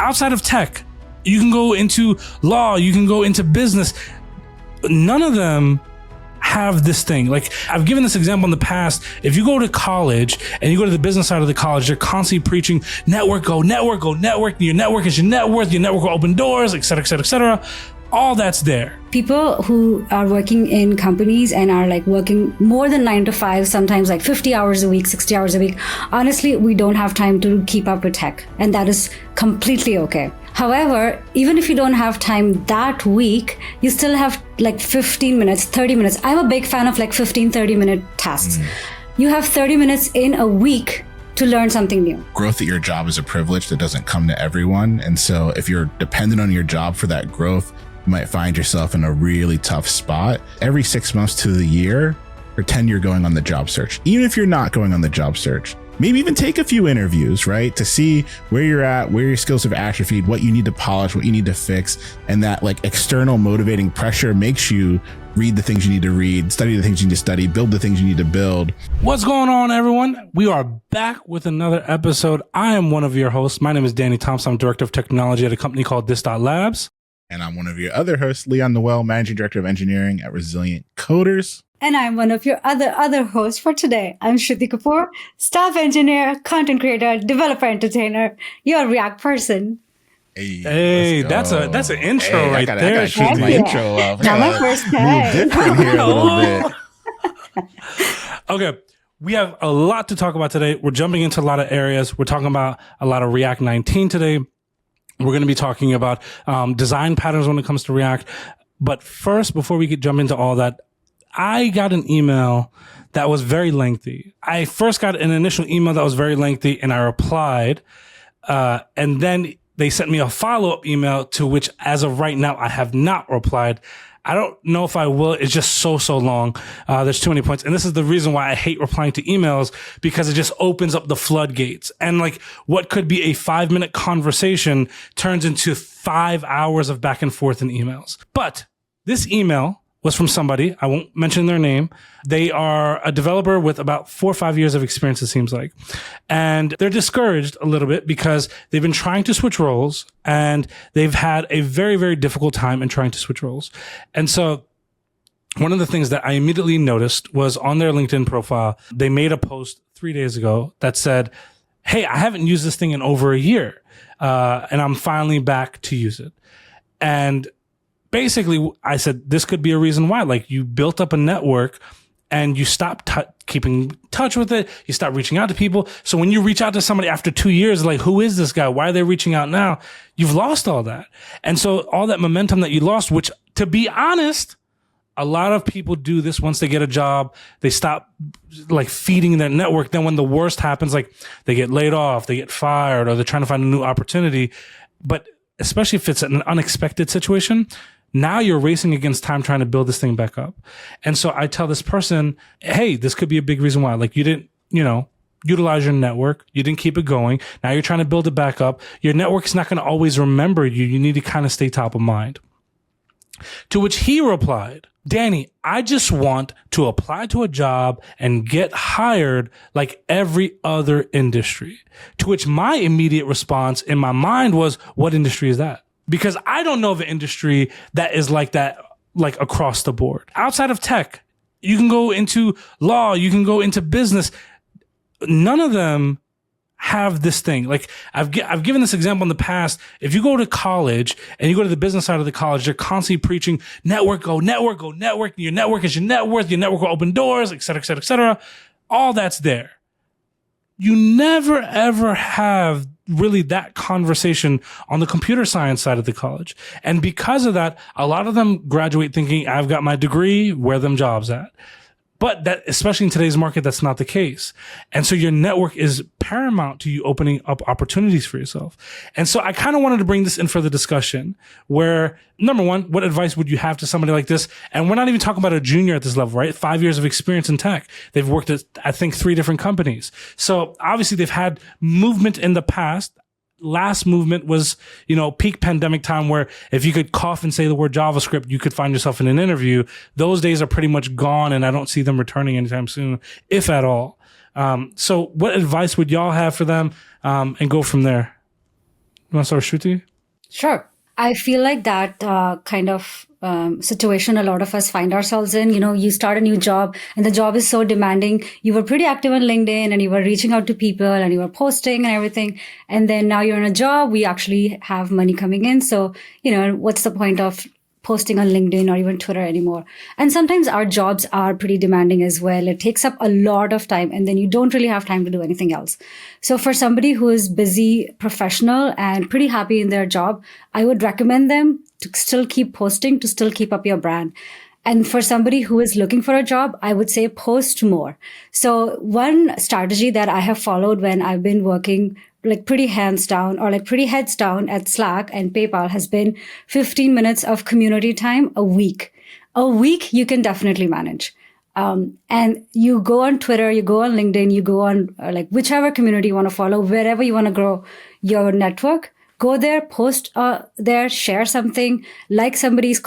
outside of tech, you can go into law, you can go into business. None of them have this thing. Like, I've given this example in the past. If you go to college and you go to the business side of the college, they're constantly preaching network, go network, go network. Your network is your net worth. Your network will open doors, et cetera, et cetera, et cetera. All that's there. People who are working in companies and are like working more than 9 to 5, sometimes like 50 hours a week, 60 hours a week. Honestly, we don't have time to keep up with tech, and that is completely okay. However, even if you don't have time that week, you still have like 15 minutes, 30 minutes. I'm a big fan of like 15, 30-minute tasks. You have 30 minutes in a week to learn something new. Growth at your job is a privilege that doesn't come to everyone. And so if you're dependent on your job for that growth, you might find yourself in a really tough spot. Every 6 months to the year, pretend you're going on the job search. Even if you're not going on the job search, maybe even take a few interviews, right? To see where you're at, where your skills have atrophied, what you need to polish, what you need to fix. And that like external motivating pressure makes you read the things you need to read, study the things you need to study, build the things you need to build. What's going on, everyone? We are back with another episode. I am one of your hosts. My name is Danny Thompson. I'm Director of Technology at a company called This.Labs. And I'm one of your other hosts, Noel, Managing Director of Engineering at Resilient Coders. And I'm one of your other hosts for today. I'm Shruti Kapoor, staff engineer, content creator, developer entertainer, your React person. Hey, that's an intro right there. I gotta change my intro up. Not my first time. Different here a little bit. Okay, we have a lot to talk about today. We're jumping into a lot of areas. We're talking about a lot of React 19 today. We're going to be talking about design patterns when it comes to React. But first, before we could jump into all that, I got an email that was very lengthy. I first got an initial email that was very lengthy, and I replied. And then they sent me a follow-up email to which, as of right now, I have not replied. I don't know if I will. It's just so long. There's too many points. And this is the reason why I hate replying to emails, because it just opens up the floodgates. And like what could be a 5-minute conversation turns into 5 hours of back and forth in emails. But this email was from somebody, I won't mention their name. They are a developer with about 4 or 5 years of experience, it seems like. And they're discouraged a little bit because they've been trying to switch roles and they've had a very, very difficult time in trying to switch roles. And so one of the things that I immediately noticed was on their LinkedIn profile, they made a post 3 days ago that said, hey, I haven't used this thing in over a year. And I'm finally back to use it. And basically, I said, this could be a reason why. Like, you built up a network and you stopped keeping touch with it. You stopped reaching out to people. So when you reach out to somebody after 2 years, like, who is this guy? Why are they reaching out now? You've lost all that. And so all that momentum that you lost, which, to be honest, a lot of people do this once they get a job. They stop like feeding their network. Then when the worst happens, like they get laid off, they get fired, or they're trying to find a new opportunity. But especially if it's an unexpected situation, now you're racing against time trying to build this thing back up. And so I tell this person, hey, this could be a big reason why. Like, you didn't, utilize your network. You didn't keep it going. Now you're trying to build it back up. Your network's not going to always remember you. You need to kind of stay top of mind. To which he replied, Danny, I just want to apply to a job and get hired like every other industry. To which my immediate response in my mind was, what industry is that? Because I don't know of an industry that is like that, like across the board. Outside of tech, you can go into law, you can go into business. None of them have this thing. Like I've given this example in the past. If you go to college and you go to the business side of the college, they're constantly preaching network, go network, go network. Your network is your net worth. Your network will open doors, et cetera, et cetera, et cetera. All that's there. You never, ever have really that conversation on the computer science side of the college. And because of that, a lot of them graduate thinking, I've got my degree, where them jobs at? But that, especially in today's market, that's not the case. And so your network is paramount to you opening up opportunities for yourself. And so I kind of wanted to bring this in for the discussion where, number one, what advice would you have to somebody like this? And we're not even talking about a junior at this level, right? 5 years of experience in tech. They've worked at, I think, 3 different companies. So obviously they've had movement in the past. Last movement was, peak pandemic time where if you could cough and say the word JavaScript, you could find yourself in an interview. Those days are pretty much gone, and I don't see them returning anytime soon, if at all. So what advice would y'all have for them? And go from there. You want to start, Shruti? Sure. I feel like that kind of situation a lot of us find ourselves in. You start a new job and the job is so demanding. You were pretty active on LinkedIn and you were reaching out to people and you were posting and everything. And then now you're in a job, we actually have money coming in. So, what's the point of posting on LinkedIn or even Twitter anymore? And sometimes our jobs are pretty demanding as well. It takes up a lot of time and then you don't really have time to do anything else. So for somebody who is busy professional and pretty happy in their job, I would recommend them to still keep posting, to still keep up your brand. And for somebody who is looking for a job, I would say post more. So one strategy that I have followed when I've been working like pretty hands down or like pretty heads down at Slack and PayPal has been 15 minutes of community time a week. A week you can definitely manage. And you go on Twitter, you go on LinkedIn, you go on like whichever community you want to follow, wherever you want to grow your network. Go there, post there, share something, like somebody's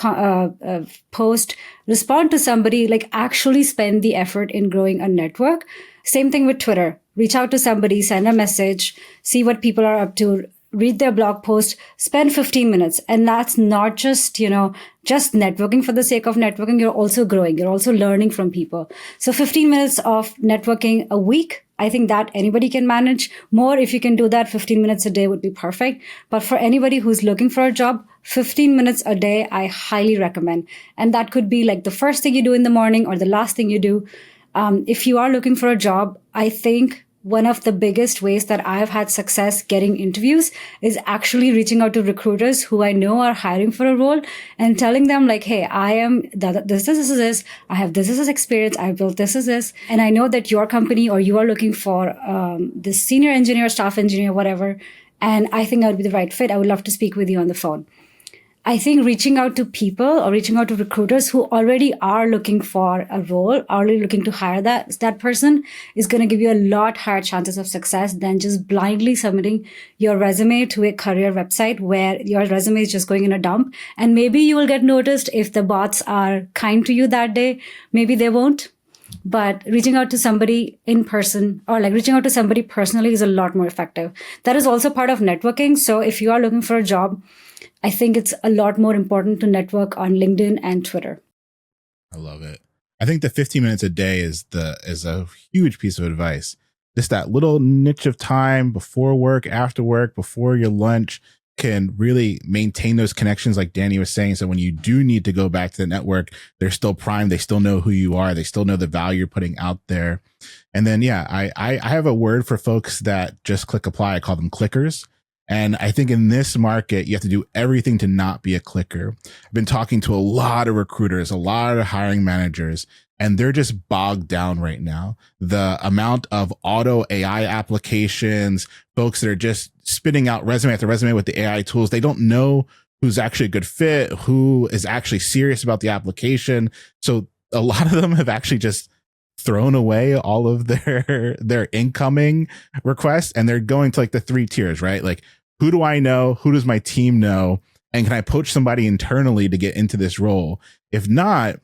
post, respond to somebody, like actually spend the effort in growing a network. Same thing with Twitter. Reach out to somebody, send a message, see what people are up to, read their blog post, spend 15 minutes. And that's not just, just networking for the sake of networking. You're also growing. You're also learning from people. So 15 minutes of networking a week, I think that anybody can manage. More, if you can do that, 15 minutes a day would be perfect. But for anybody who's looking for a job, 15 minutes a day, I highly recommend. And that could be like the first thing you do in the morning or the last thing you do. If you are looking for a job, I think one of the biggest ways that I've had success getting interviews is actually reaching out to recruiters who I know are hiring for a role and telling them like, hey, I am this. I have this experience. I built this. And I know that your company or you are looking for this senior engineer, staff engineer, whatever. And I think I would be the right fit. I would love to speak with you on the phone. I think reaching out to people or reaching out to recruiters who already are looking for a role, already looking to hire that person is going to give you a lot higher chances of success than just blindly submitting your resume to a career website where your resume is just going in a dump. And maybe you will get noticed if the bots are kind to you that day. Maybe they won't. But reaching out to somebody in person or like reaching out to somebody personally is a lot more effective. That is also part of networking. So if you are looking for a job, I think it's a lot more important to network on LinkedIn and Twitter. I love it. I think the 15 minutes a day is a huge piece of advice. Just that little niche of time before work, after work, before your lunch can really maintain those connections like Danny was saying. So when you do need to go back to the network, they're still primed. They still know who you are. They still know the value you're putting out there. And then, I have a word for folks that just click apply. I call them clickers. And I think in this market, you have to do everything to not be a clicker. I've been talking to a lot of recruiters, a lot of hiring managers, and they're just bogged down right now. The amount of auto AI applications, folks that are just spitting out resume after resume with the AI tools. They don't know who's actually a good fit, who is actually serious about the application. So a lot of them have actually just thrown away all of their incoming requests, and they're going to like the 3 tiers, right? Like, who do I know? Who does my team know? And can I poach somebody internally to get into this role? If not,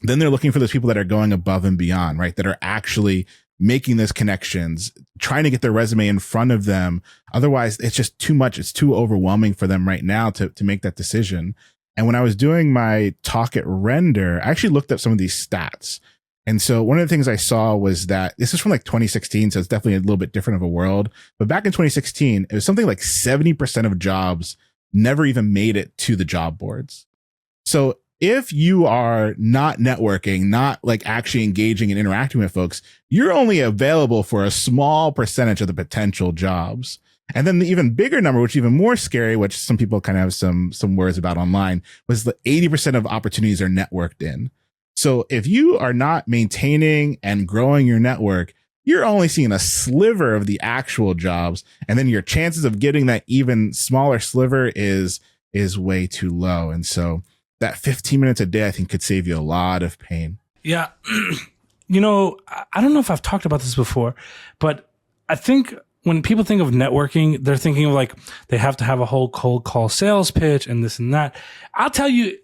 then they're looking for those people that are going above and beyond, right? That are actually making those connections, trying to get their resume in front of them. Otherwise, it's just too much. It's too overwhelming for them right now to make that decision. And when I was doing my talk at Render, I actually looked up some of these stats. And so one of the things I saw was that this is from like 2016. So it's definitely a little bit different of a world. But back in 2016, it was something like 70% of jobs never even made it to the job boards. So if you are not networking, not like actually engaging and interacting with folks, you're only available for a small percentage of the potential jobs. And then the even bigger number, which is even more scary, which some people kind of have some words about online, was the 80% of opportunities are networked in. So if you are not maintaining and growing your network, you're only seeing a sliver of the actual jobs. And then your chances of getting that even smaller sliver is way too low. And so that 15 minutes a day, I think, could save you a lot of pain. Yeah. I don't know if I've talked about this before, but I think when people think of networking, they're thinking of like they have to have a whole cold call sales pitch and this and that. I'll tell you,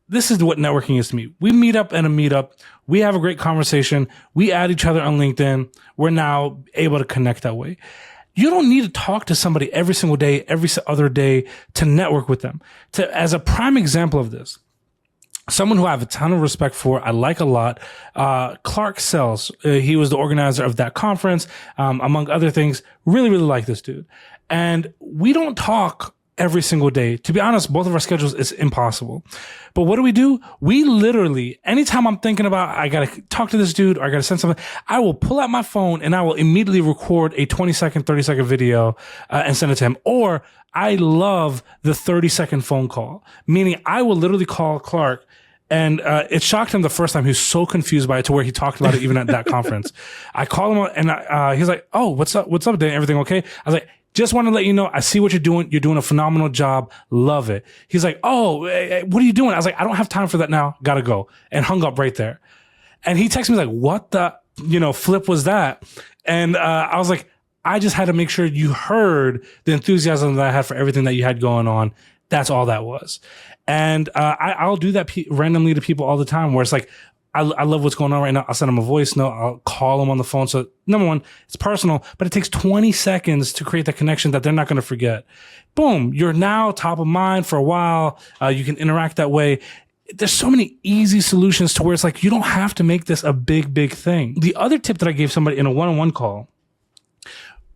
this is what networking is to me. We meet up at a meetup. We have a great conversation. We add each other on LinkedIn. We're now able to connect that way. You don't need to talk to somebody every single day, every other day to network with them. As a prime example of this, someone who I have a ton of respect for, I like a lot, Clark Sells. He was the organizer of that conference, among other things. Really, really like this dude. And we don't talk every single day. To be honest, both of our schedules is impossible. But what do? We literally, anytime I'm thinking about, I got to talk to this dude or I got to send something, I will pull out my phone and I will immediately record a 20-second, 30-second video and send it to him. Or I love the 30-second phone call, meaning I will literally call Clark. And it shocked him the first time. He was so confused by it to where he talked about it even at that conference. I called him and he's like, "Oh, what's up? What's up, Dan? Everything okay?" I was like, "Just want to let you know, I see what you're doing. You're doing a phenomenal job. Love it." He's like, "Oh, what are you doing?" I was like, "I don't have time for that now. Gotta go." And hung up right there. And he texted me like, "What the, flip was that?" And I was like, "I just had to make sure you heard the enthusiasm that I had for everything that you had going on. That's all that was." And I'll do that randomly to people all the time where it's like, I love what's going on right now. I'll send them a voice note. I'll call them on the phone. So number one, it's personal, but it takes 20 seconds to create that connection that they're not going to forget. Boom. You're now top of mind for a while. You can interact that way. There's so many easy solutions to where it's like, you don't have to make this a big, big thing. The other tip that I gave somebody in a one-on-one call,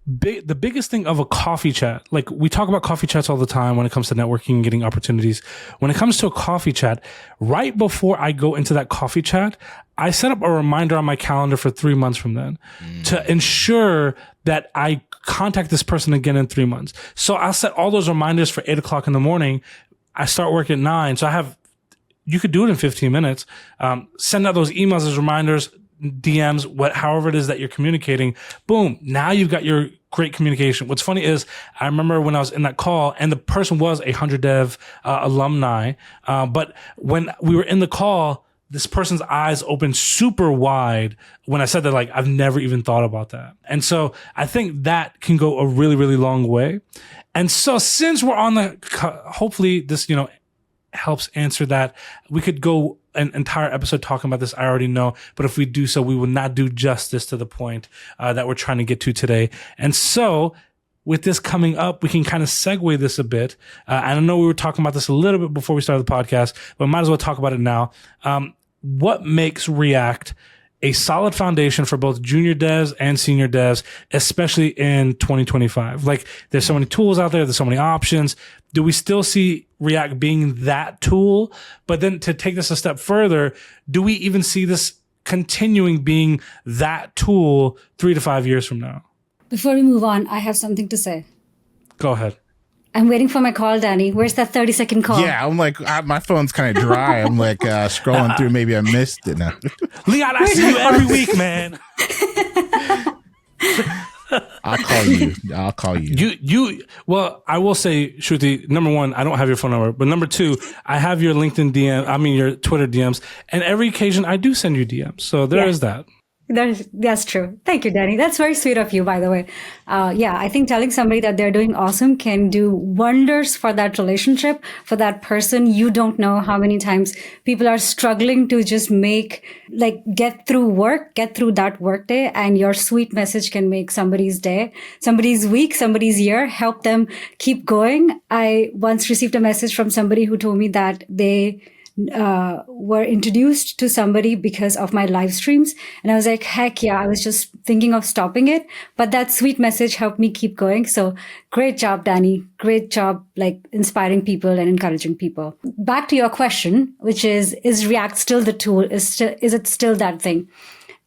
the biggest thing of a coffee chat, like we talk about coffee chats all the time when it comes to networking and getting opportunities. When it comes to a coffee chat, right before I go into that coffee chat, I set up a reminder on my calendar for 3 months from then to ensure that I contact this person again in 3 months. So I'll set all those reminders for 8:00 in the morning. I start work at 9. So you could do it in 15 minutes. Send out those emails as reminders, DMs, however it is that you're communicating. Boom. Now you've got your great communication. What's funny is I remember when I was in that call and the person was a 100dev alumni. But when we were in the call, this person's eyes opened super wide when I said that, like, I've never even thought about that. And so I think that can go a really, really long way. And so since we're on hopefully this, helps answer that. We could go an entire episode talking about this, I already know, but if we do so, we will not do justice to the point that we're trying to get to today. And so with this coming up, we can kind of segue this a bit. I know we were talking about this a little bit before we started the podcast, but might as well talk about it now. What makes React a solid foundation for both junior devs and senior devs, especially in 2025? Like, there's so many tools out there. There's so many options. Do we still see React being that tool? But then to take this a step further, do we even see this continuing being that tool 3 to 5 years from now? Before we move on, I have something to say. Go ahead. I'm waiting for my call, Danny. Where's that 30-second call? Yeah, I'm like, my phone's kind of dry. I'm like scrolling through. Maybe I missed it now. Leon, I see you every week, man. I'll call you. Well, I will say, Shruti, number one, I don't have your phone number, but number two, I have your LinkedIn DM, your Twitter DMs, and every occasion I do send you DMs. So there is that. That's true. Thank you, Danny. That's very sweet of you, by the way. I think telling somebody that they're doing awesome can do wonders for that relationship, for that person. You don't know how many times people are struggling to just get through that work day, and your sweet message can make somebody's day, somebody's week, somebody's year, help them keep going. I once received a message from somebody who told me that they were introduced to somebody because of my live streams. And I was like, heck yeah, I was just thinking of stopping it. But that sweet message helped me keep going. So great job, Danny. Great job, inspiring people and encouraging people. Back to your question, which is React still the tool? Is it still that thing?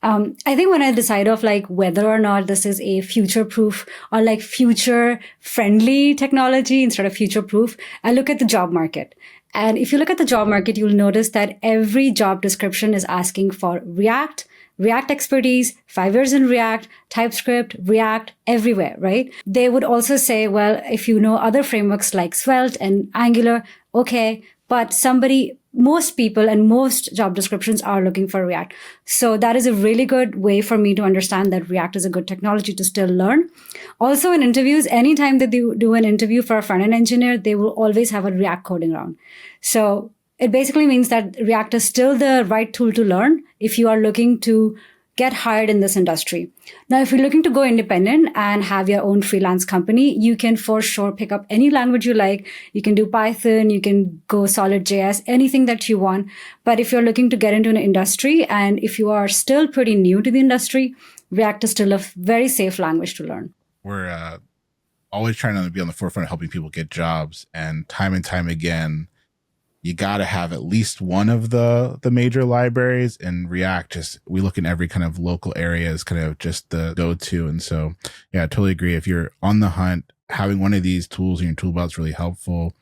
I think when I decide of whether or not this is a future-proof or future-friendly technology instead of future-proof, I look at the job market. And if you look at the job market, you'll notice that every job description is asking for React expertise, 5 years in React, TypeScript, React, everywhere, right? They would also say, well, if you know other frameworks like Svelte and Angular, okay, but most people and most job descriptions are looking for React. So that is a really good way for me to understand that React is a good technology to still learn. Also in interviews, anytime that they do an interview for a front-end engineer, they will always have a React coding round. So it basically means that React is still the right tool to learn if you are looking to get hired in this industry. Now, if you're looking to go independent and have your own freelance company, you can for sure pick up any language you like. You can do Python, you can go solid JS, anything that you want. But if you're looking to get into an industry and if you are still pretty new to the industry, React is still a very safe language to learn. We're always trying to be on the forefront of helping people get jobs, and time again, you got to have at least one of the major libraries. And React, just we look in every kind of local area as kind of just the go-to. And so, yeah, I totally agree. If you're on the hunt, having one of these tools in your toolbox is really helpful.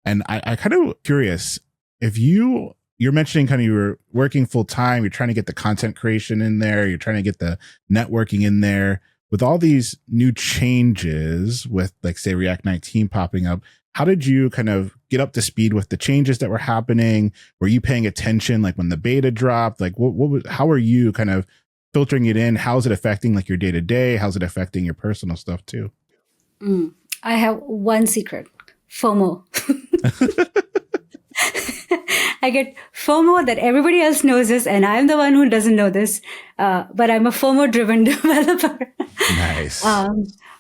And I kind of curious, if you're mentioning kind of you were working full time, you're trying to get the content creation in there, you're trying to get the networking in there. With all these new changes with, like, say, React 19 popping up, how did you kind of get up to speed with the changes that were happening? Were you paying attention, like when the beta dropped? Like, how are you kind of filtering it in? How's it affecting like your day to day? How's it affecting your personal stuff too? I have one secret: FOMO. I get FOMO that everybody else knows this, and I'm the one who doesn't know this. But I'm a FOMO-driven developer. Nice.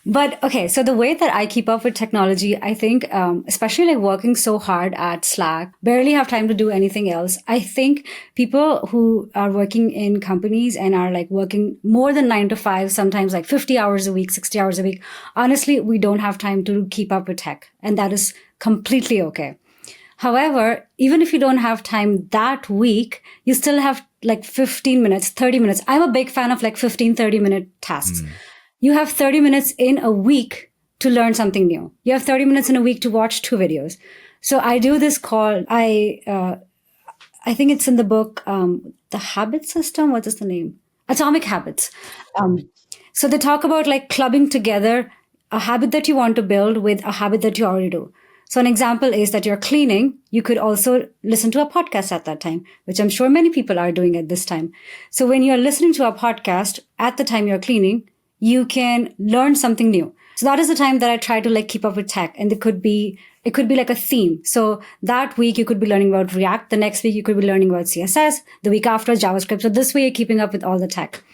But okay, so the way that I keep up with technology, I think, especially like working so hard at Slack, barely have time to do anything else. I think people who are working in companies and are like working more than 9 to 5, sometimes like 50 hours a week, 60 hours a week, honestly, we don't have time to keep up with tech. And that is completely okay. However, even if you don't have time that week, you still have like 15 minutes, 30 minutes. I'm a big fan of like 15, 30-minute tasks. You have 30 minutes in a week to learn something new. You have 30 minutes in a week to watch 2 videos. So I do this called, I think it's in the book, The Habit System. What is the name? Atomic Habits. So they talk about like clubbing together a habit that you want to build with a habit that you already do. So an example is that you're cleaning. You could also listen to a podcast at that time, which I'm sure many people are doing at this time. So when you're listening to a podcast at the time you're cleaning, you can learn something new. So that is the time that I try to like keep up with tech. And it could be like a theme. So that week you could be learning about React. The next week you could be learning about CSS. The week after JavaScript. So this way you're keeping up with all the tech.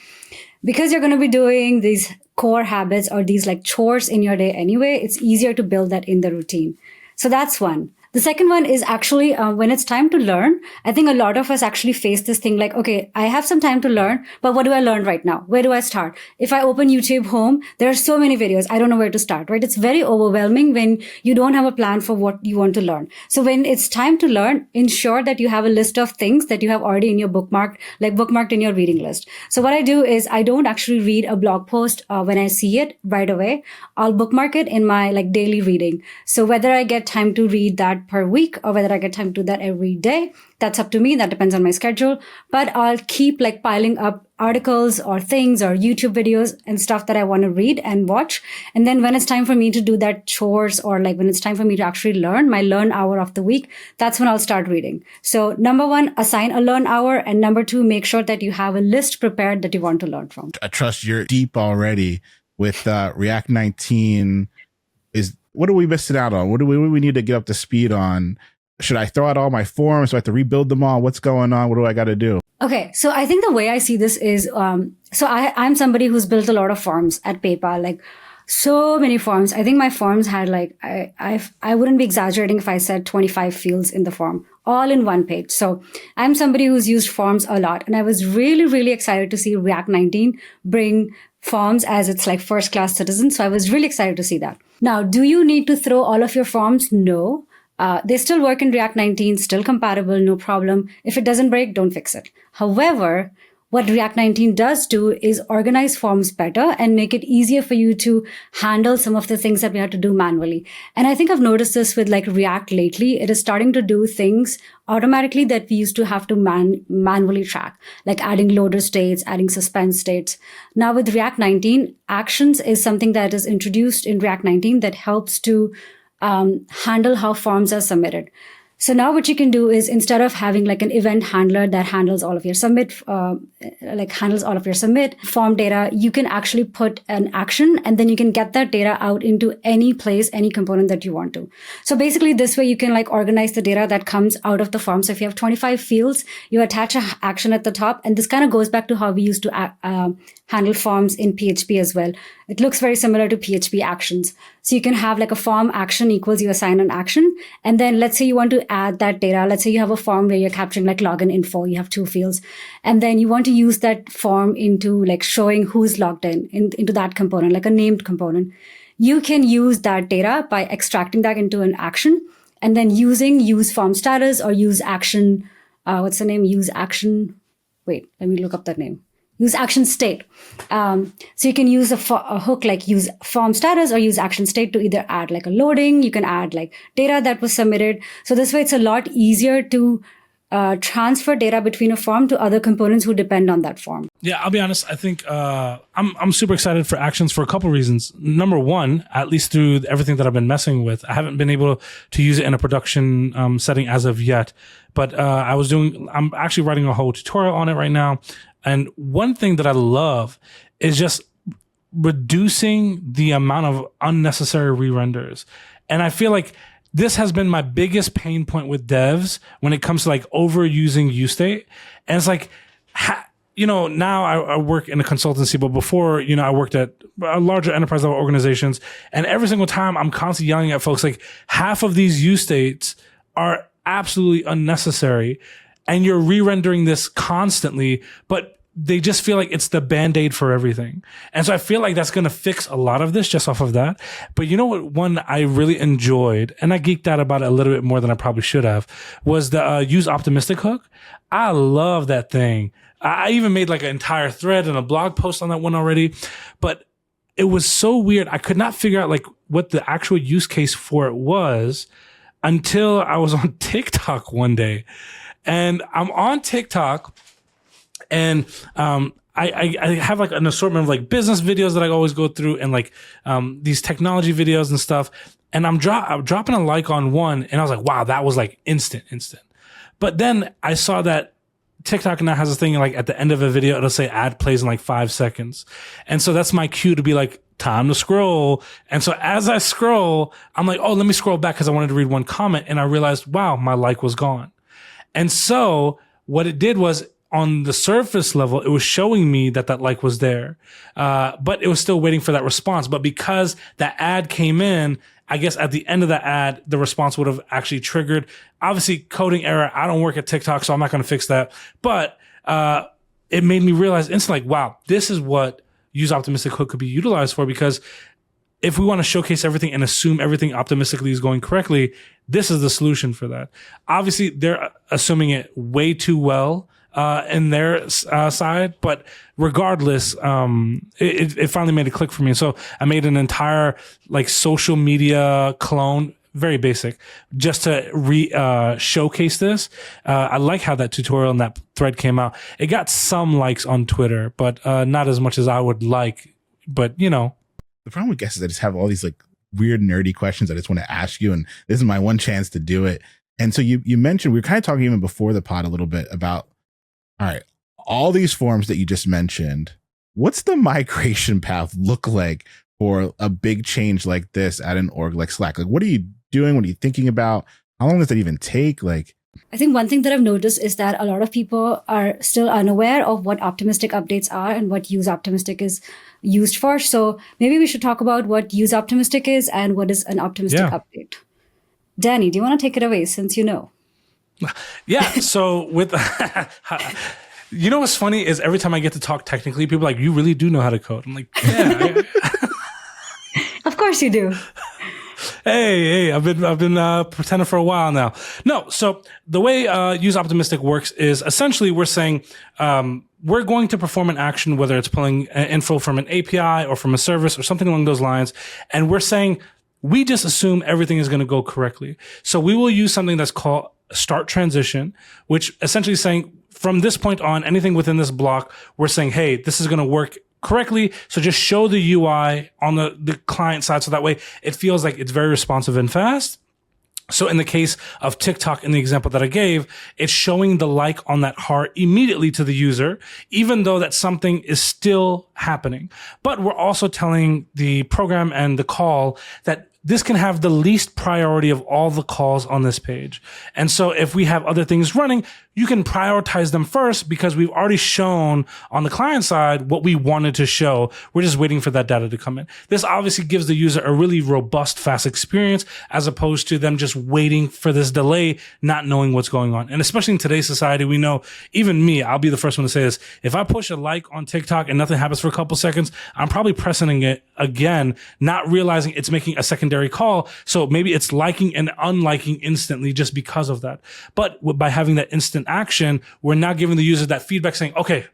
Because you're going to be doing these core habits or these like chores in your day anyway, it's easier to build that in the routine. So that's one. The second one is actually when it's time to learn. I think a lot of us actually face this thing like, okay, I have some time to learn, but what do I learn right now? Where do I start? If I open YouTube Home, there are so many videos. I don't know where to start, right? It's very overwhelming when you don't have a plan for what you want to learn. So when it's time to learn, ensure that you have a list of things that you have already in your bookmarked in your reading list. So what I do is I don't actually read a blog post when I see it right away. I'll bookmark it in my like daily reading. So whether I get time to read that per week or whether I get time to do that every day, that's up to me. That depends on my schedule. But I'll keep like piling up articles or things or YouTube videos and stuff that I want to read and watch. And then when it's time for me to do that chores or like when it's time for me to actually learn my learn hour of the week, that's when I'll start reading. So number one, assign a learn hour. And number two, make sure that you have a list prepared that you want to learn from. I trust you're deep already with React 19. What are we missing out on? What do we need to get up to speed on? Should I throw out all my forms? Do I have to rebuild them all? What's going on? What do I got to do? Okay. So I think the way I see this is, I'm somebody who's built a lot of forms at PayPal, like so many forms. I think my forms had like, I wouldn't be exaggerating if I said 25 fields in the form, all in one page. So I'm somebody who's used forms a lot. And I was really, really excited to see React 19 bring forms as its like first class citizen. So I was really excited to see that. Now, do you need to throw all of your forms? No. They still work in React 19, still compatible, no problem. If it doesn't break, don't fix it. However, what React 19 does do is organize forms better and make it easier for you to handle some of the things that we have to do manually. And I think I've noticed this with like React lately. It is starting to do things automatically that we used to have to manually track, like adding loader states, adding suspend states. Now with React 19, actions is something that is introduced in React 19 that helps to handle how forms are submitted. So now what you can do is, instead of having like an event handler that handles all of your submit, form data, you can actually put an action, and then you can get that data out into any place, any component that you want to. So basically this way you can like organize the data that comes out of the form. So if you have 25 fields, you attach an action at the top. And this kind of goes back to how we used to handle forms in PHP as well. It looks very similar to PHP actions. So you can have like a form action equals you assign an action. And then let's say you want to add that data. Let's say you have a form where you're capturing like login info. You have 2 fields. And then you want to use that form into like showing who's logged into that component, like a named component. You can use that data by extracting that into an action and then using use form status or use action. What's the name? Use action. Wait, let me look up that name. Use action state. So you can use a hook like use form status or use action state to either add like a loading. You can add like data that was submitted. So this way it's a lot easier to transfer data between a form to other components who depend on that form. Yeah, I'll be honest. I think I'm super excited for actions for a couple reasons. Number one, at least through everything that I've been messing with, I haven't been able to use it in a production setting as of yet. But I'm actually writing a whole tutorial on it right now. And one thing that I love is just reducing the amount of unnecessary re-renders. And I feel like this has been my biggest pain point with devs when it comes to like overusing useState. And it's like, now I work in a consultancy, but before, I worked at larger enterprise level organizations. And every single time I'm constantly yelling at folks, like half of these useStates are absolutely unnecessary. And you're re-rendering this constantly, but they just feel like it's the Band-Aid for everything. And so I feel like that's going to fix a lot of this just off of that. But you know what one I really enjoyed, and I geeked out about it a little bit more than I probably should have, was the useOptimistic hook. I love that thing. I even made like an entire thread and a blog post on that one already. But it was so weird. I could not figure out like what the actual use case for it was until I was on TikTok one day. And I'm on TikTok and I have like an assortment of like business videos that I always go through and like these technology videos and stuff. And I'm dropping a like on one and I was like, wow, that was like instant. But then I saw that TikTok now has a thing like at the end of a video, it'll say ad plays in like 5 seconds. And so that's my cue to be like, time to scroll. And so as I scroll, I'm like, oh, let me scroll back because I wanted to read one comment. And I realized, wow, my like was gone. And so what it did was on the surface level, it was showing me that like was there. But it was still waiting for that response. But because that ad came in, I guess at the end of that ad, the response would have actually triggered. Obviously, coding error. I don't work at TikTok, so I'm not going to fix that. But it made me realize instantly, like, wow, this is what useOptimistic hook could be utilized for, because if we want to showcase everything and assume everything optimistically is going correctly, this is the solution for that. Obviously, they're assuming it way too well in their side, but regardless, it finally made a click for me. So I made an entire like social media clone, very basic, just to showcase this. I like how that tutorial and that thread came out. It got some likes on Twitter, but not as much as I would like. But the problem with guests is I just have all these like weird nerdy questions I just want to ask you, and this is my one chance to do it. And so you mentioned, we were kind of talking even before the pod a little bit about, all right, all these forms that you just mentioned, what's the migration path look like for a big change like this at an org like Slack? Like, what are you doing? What are you thinking about? How long does that even take? Like, I think one thing that I've noticed is that a lot of people are still unaware of what optimistic updates are and what useOptimistic is used for. So maybe we should talk about what useOptimistic is and what is an optimistic update. Danny, do you want to take it away since you know? Yeah. So with, what's funny is every time I get to talk technically, people are like, you really do know how to code. I'm like, yeah. Of course you do. Hey, I've been pretending for a while now. No, so the way useOptimistic works is essentially we're saying we're going to perform an action, whether it's pulling info from an API or from a service or something along those lines, and we're saying we just assume everything is going to go correctly. So we will use something that's called start transition, which essentially is saying from this point on, anything within this block, we're saying, hey, this is going to work correctly. So just show the UI on the client side. So that way it feels like it's very responsive and fast. So in the case of TikTok, in the example that I gave, it's showing the like on that heart immediately to the user, even though that something is still happening. But we're also telling the program and the call that this can have the least priority of all the calls on this page. And so if we have other things running, you can prioritize them first because we've already shown on the client side what we wanted to show. We're just waiting for that data to come in. This obviously gives the user a really robust, fast experience as opposed to them just waiting for this delay, not knowing what's going on. And especially in today's society, we know, even me, I'll be the first one to say this. If I push a like on TikTok and nothing happens for a couple seconds, I'm probably pressing it again, not realizing it's making a secondary call. So maybe it's liking and unliking instantly just because of that. But by having that instant action, we're now giving the user that feedback saying, okay,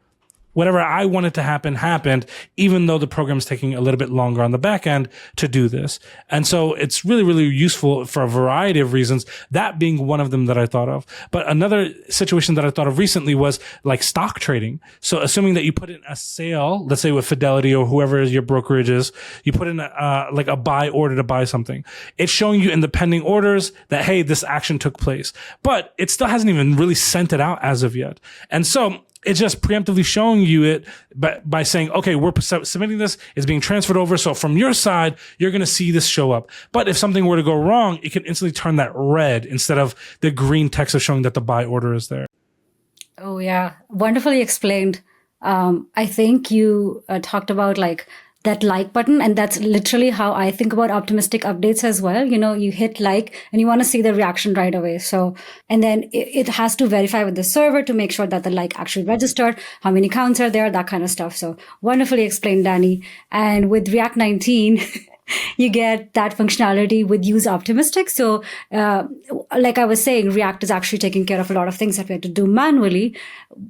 whatever I wanted to happen happened, even though the program is taking a little bit longer on the back end to do this. And so it's really, really useful for a variety of reasons, that being one of them that I thought of. But another situation that I thought of recently was like stock trading. So assuming that you put in a sale, let's say with Fidelity or whoever your brokerage is, you put in like a buy order to buy something. It's showing you in the pending orders that, hey, this action took place, but it still hasn't even really sent it out as of yet. And so it's just preemptively showing you it by saying, okay, we're submitting this, it's being transferred over. So from your side, you're going to see this show up. But if something were to go wrong, it can instantly turn that red instead of the green text of showing that the buy order is there. Oh, yeah. Wonderfully explained. I think you talked about like that like button, and that's literally how I think about optimistic updates as well. You know, you hit like and you want to see the reaction right away. So, and then it has to verify with the server to make sure that the like actually registered, how many counts are there, that kind of stuff. So wonderfully explained, Danny. And with React 19, you get that functionality with useOptimistic. So, like I was saying, React is actually taking care of a lot of things that we had to do manually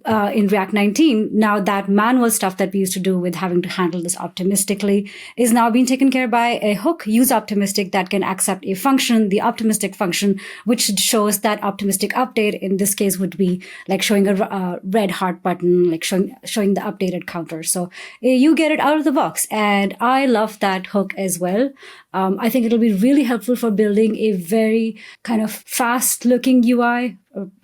in React 19. Now that manual stuff that we used to do with having to handle this optimistically is now being taken care by a hook, useOptimistic, that can accept a function, the optimistic function, which shows that optimistic update. In this case would be like showing a red heart button, like showing the updated counter. So you get it out of the box. And I love that hook as well. I think it'll be really helpful for building a very kind of fast looking UI.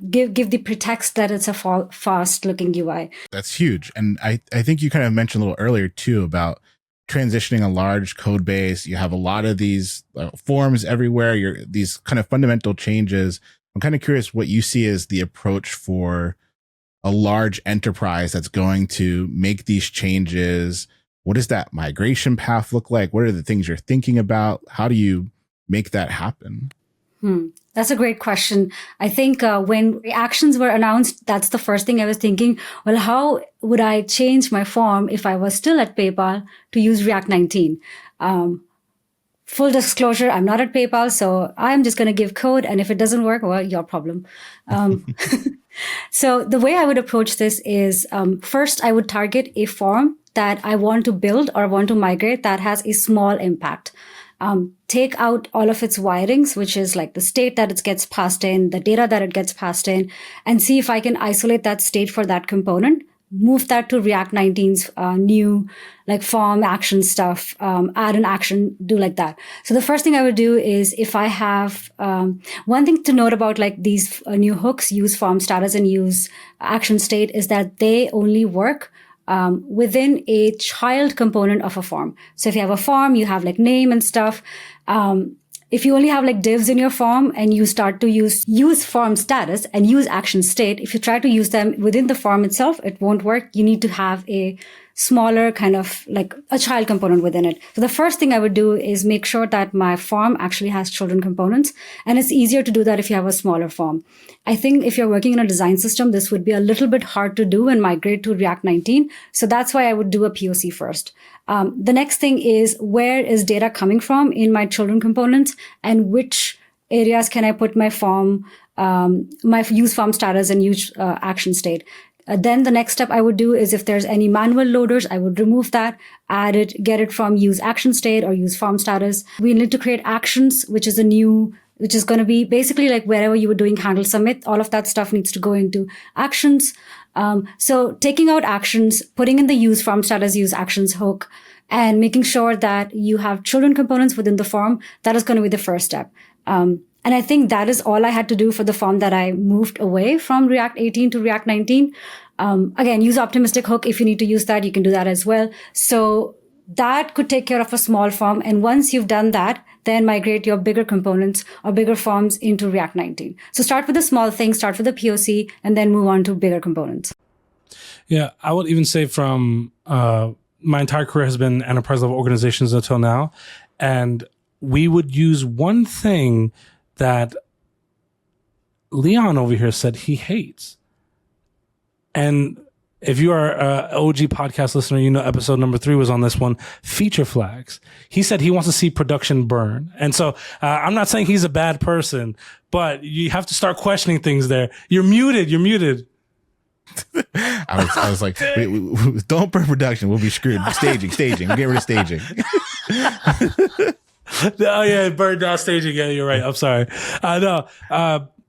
Give the pretext that it's a fast looking UI. That's huge. And I think you kind of mentioned a little earlier too about transitioning a large code base. You have a lot of these forms everywhere. These kind of fundamental changes. I'm kind of curious what you see as the approach for a large enterprise that's going to make these changes. What does that migration path look like? What are the things you're thinking about? How do you make that happen? That's a great question. I think when reactions were announced, that's the first thing I was thinking. Well, how would I change my form if I was still at PayPal to use React 19? Full disclosure, I'm not at PayPal, so I'm just going to give code. And if it doesn't work, well, your problem. So the way I would approach this is first, I would target a form that I want to build or want to migrate that has a small impact. Take out all of its wirings, which is like the state that it gets passed in, the data that it gets passed in, and see if I can isolate that state for that component, move that to React 19's new like form action stuff, add an action, do like that. So the first thing I would do is if I have, one thing to note about like these new hooks, use form status and use action state, is that they only work within a child component of a form. So if you have a form, you have like name and stuff. If you only have like divs in your form and you start to use form status and use action state, if you try to use them within the form itself, it won't work. You need to have a smaller kind of like a child component within it. So the first thing I would do is make sure that my form actually has children components. And it's easier to do that if you have a smaller form. I think if you're working in a design system, this would be a little bit hard to do and migrate to React 19. So that's why I would do a POC first. The next thing is, where is data coming from in my children components, and which areas can I put my form, my use form status and use action state. Then the next step I would do is if there's any manual loaders, I would remove that, add it, get it from use action state or use form status. We need to create actions, which is going to be basically like wherever you were doing handle submit, all of that stuff needs to go into actions. So taking out actions, putting in the use form status, use actions hook, and making sure that you have children components within the form, that is going to be the first step. And I think that is all I had to do for the form that I moved away from React 18 to React 19. Again, use optimistic hook. If you need to use that, you can do that as well. So that could take care of a small form. And once you've done that, then migrate your bigger components or bigger forms into React 19. So start with a small thing, start with a POC, and then move on to bigger components. Yeah, I would even say from my entire career has been enterprise level organizations until now. And we would use one thing that Leon over here said he hates. And if you are an OG podcast listener, you know episode number 3 was on this one, feature flags. He said he wants to see production burn. And so I'm not saying he's a bad person, but you have to start questioning things there. You're muted. I was like, wait, don't burn production. We'll be screwed. Staging. Get rid of staging. Oh yeah, burn down staging. Yeah, you're right. I'm sorry. No.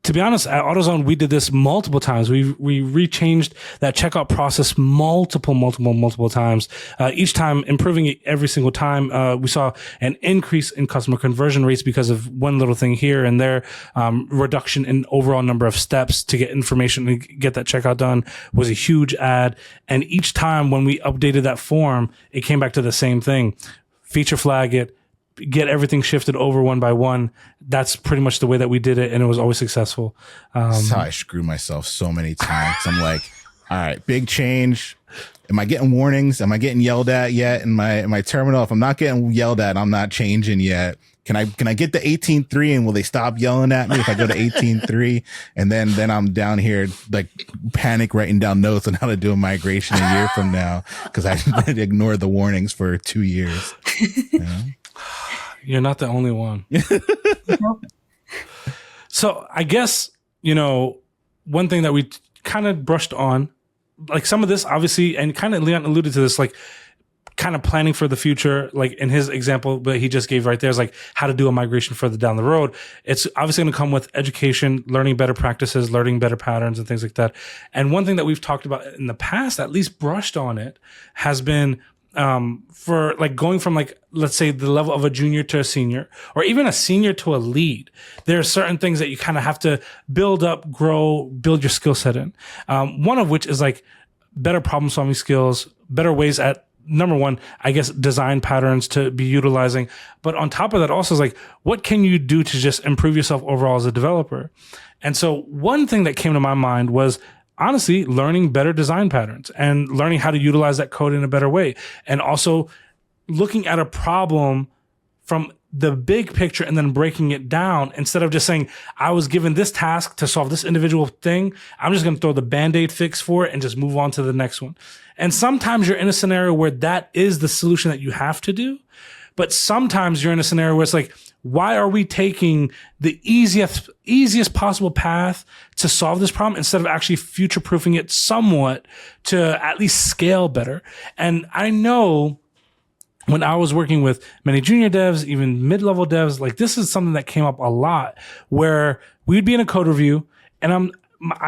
To be honest, at AutoZone, we did this multiple times. We rechanged that checkout process multiple times. Each time improving it every single time. We saw an increase in customer conversion rates because of one little thing here and there. Reduction in overall number of steps to get information and get that checkout done was a huge add. And each time when we updated that form, it came back to the same thing. Feature flag it. Get everything shifted over one by one. That's pretty much the way that we did it, and it was always successful. That's how I screw myself so many times. I'm like, all right, big change. Am I getting warnings? Am I getting yelled at yet in my terminal? If I'm not getting yelled at, I'm not changing yet. Can I get to 18.3 and will they stop yelling at me if I go to 18.3? And then I'm down here like panic writing down notes on how to do a migration a year from now because I ignored the warnings for 2 years. You know? You're not the only one. So I guess, one thing that we kind of brushed on, like some of this obviously, and kind of Leon alluded to this, like kind of planning for the future, like in his example that he just gave right there is like how to do a migration further down the road. It's obviously going to come with education, learning better practices, learning better patterns and things like that. And one thing that we've talked about in the past, at least brushed on it, has been for like going from like, let's say the level of a junior to a senior, or even a senior to a lead. There are certain things that you kind of have to build up, grow, build your skill set in. One of which is like better problem solving skills, better ways at, number one, I guess, design patterns to be utilizing. But on top of that also is like, what can you do to just improve yourself overall as a developer? And so one thing that came to my mind was honestly learning better design patterns and learning how to utilize that code in a better way. And also looking at a problem from the big picture and then breaking it down instead of just saying, I was given this task to solve this individual thing. I'm just going to throw the Band-Aid fix for it and just move on to the next one. And sometimes you're in a scenario where that is the solution that you have to do. But sometimes you're in a scenario where it's like, why are we taking the easiest possible path to solve this problem instead of actually future-proofing it somewhat to at least scale better? And I know when I was working with many junior devs, even mid-level devs, like this is something that came up a lot where we'd be in a code review and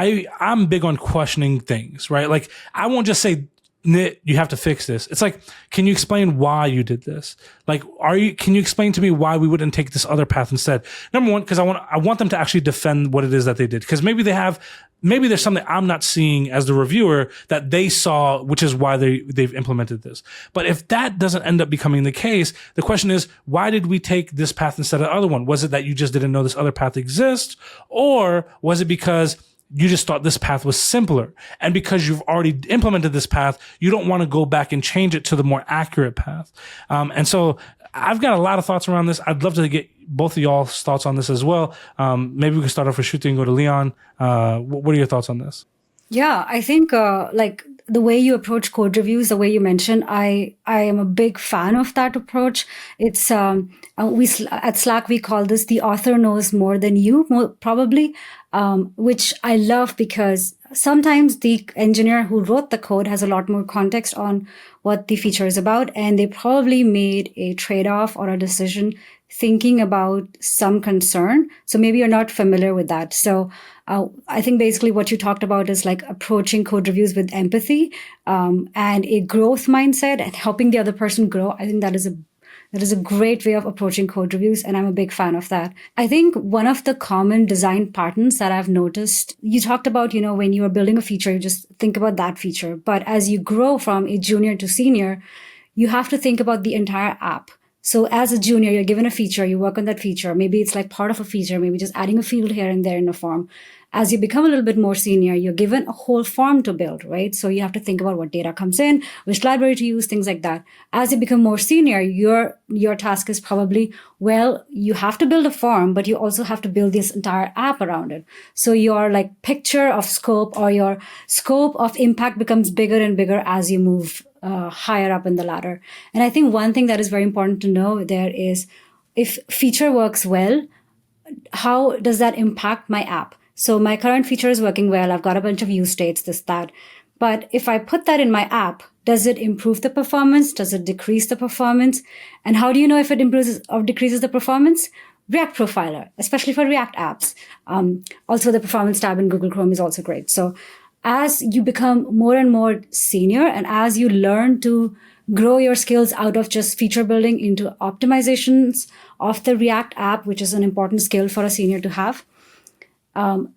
I'm big on questioning things, right? Like I won't just say, Nit, you have to fix this. It's like, can you explain why you did this? Like, can you explain to me why we wouldn't take this other path instead? Number one, because I want them to actually defend what it is that they did. Because maybe there's something I'm not seeing as the reviewer that they saw, which is why they've implemented this. But if that doesn't end up becoming the case, the question is, why did we take this path instead of the other one? Was it that you just didn't know this other path exists? Or was it because you just thought this path was simpler? And because you've already implemented this path, you don't want to go back and change it to the more accurate path. And so I've got a lot of thoughts around this. I'd love to get both of y'all's thoughts on this as well. Maybe we can start off with Shruti and go to Leon. What are your thoughts on this? Yeah, I think like the way you approach code reviews, the way you mentioned, I am a big fan of that approach. It's at Slack we call this the author knows more than you, probably, which I love because sometimes the engineer who wrote the code has a lot more context on what the feature is about, and they probably made a trade-off or a decision thinking about some concern. So maybe you're not familiar with that. So I think basically what you talked about is like approaching code reviews with empathy and a growth mindset and helping the other person grow. I think that is a That is a great way of approaching code reviews, and I'm a big fan of that. I think one of the common design patterns that I've noticed, you talked about, when you are building a feature, you just think about that feature. But as you grow from a junior to senior, you have to think about the entire app. So as a junior, you're given a feature, you work on that feature. Maybe it's like part of a feature, maybe just adding a field here and there in a form. As you become a little bit more senior, you're given a whole form to build, right? So you have to think about what data comes in, which library to use, things like that. As you become more senior, your task is probably, well, you have to build a form, but you also have to build this entire app around it. So your like picture of scope or your scope of impact becomes bigger and bigger as you move higher up in the ladder. And I think one thing that is very important to know there is, if feature works well, how does that impact my app? So my current feature is working well. I've got a bunch of use states, this, that. But if I put that in my app, does it improve the performance? Does it decrease the performance? And how do you know if it improves or decreases the performance? React Profiler, especially for React apps. Also, the performance tab in Google Chrome is also great. So as you become more and more senior, and as you learn to grow your skills out of just feature building into optimizations of the React app, which is an important skill for a senior to have,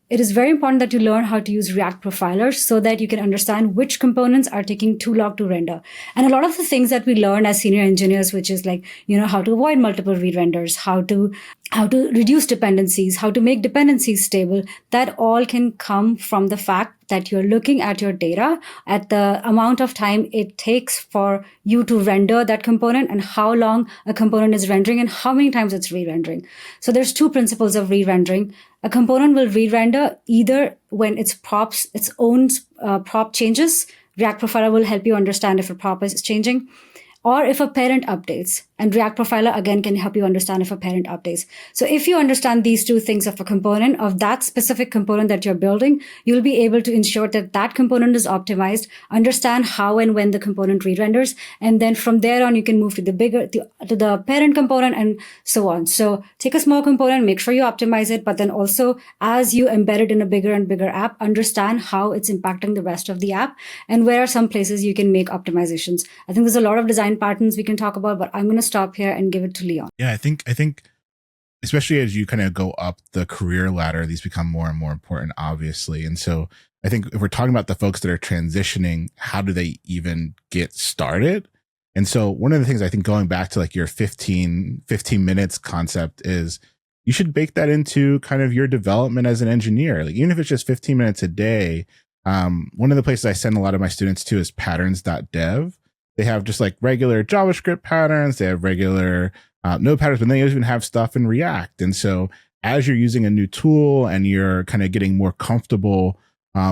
it is very important that you learn how to use React Profilers so that you can understand which components are taking too long to render. And a lot of the things that we learn as senior engineers, which is like, how to avoid multiple re-renders, how to reduce dependencies, how to make dependencies stable, that all can come from the fact that you're looking at your data, at the amount of time it takes for you to render that component and how long a component is rendering and how many times it's re-rendering. So there's two principles of re-rendering. A component will re-render either when its own prop changes. React Profiler will help you understand if a prop is changing, or if a parent updates. And React Profiler, again, can help you understand if a parent updates. So if you understand these two things of a component, of that specific component that you're building, you'll be able to ensure that that component is optimized, understand how and when the component re-renders, and then from there on, you can move to the parent component and so on. So take a small component, make sure you optimize it, but then also, as you embed it in a bigger and bigger app, understand how it's impacting the rest of the app and where are some places you can make optimizations. I think there's a lot of design patterns we can talk about, but I'm going to stop here and give it to Leon. Yeah, I think especially as you kind of go up the career ladder, these become more and more important, obviously. And so I think if we're talking about the folks that are transitioning, how do they even get started? And so one of the things I think, going back to like your 15 minutes concept, is you should bake that into kind of your development as an engineer. Like, even if it's just 15 minutes a day, one of the places I send a lot of my students to is patterns.dev. They have just like regular JavaScript patterns. They have regular Node patterns, but they even have stuff in React. And so as you're using a new tool and you're kind of getting more comfortable